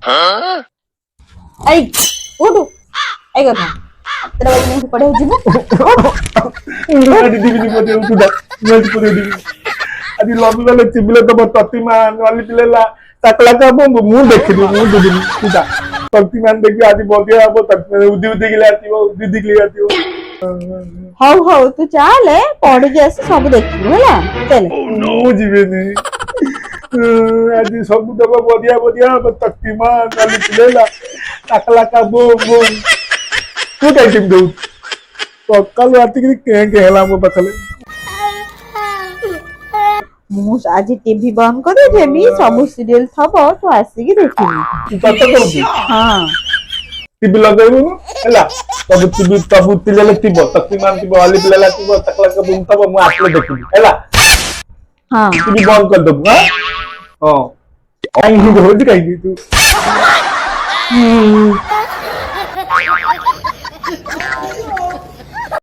आई उठ आई कथा तेरा बाबू नहीं पड़े जीवो दीदी भी बोले तू दा मैं पूरे दी अभी लॉबी वाले चिबिले तो तत्तीमान वाली पिलेला टकला का मु देखि मु दीदी तू दा तत्तीमान देखि आज बोदिया अब तक उदी उदी के लिए आती वो दीदी के लिए आती वो हाउ हाउ तू चाले पढ़ के आस सब देखिबो होला चल मु जीवे नहीं आज सब तक बोदिया बोदिया अब तत्तीमान वाली पिलेला टकला का बो तू काय टीम दो तो कल रात की के हला मो पछले मु आज टीवी बंद कर दे जेमी सब सीरियल थब तो आसी की देखिबी तू तत करबी हां टीवी लगाइबो हला तब टीवी तब पिलेला टीवी तत्तीमान टीवी वाली पिलेला टीवी टकला का बूम तब मु आतले देखिबी हला हां टीवी बंद कर दबु हां हां आई ही होज काई तू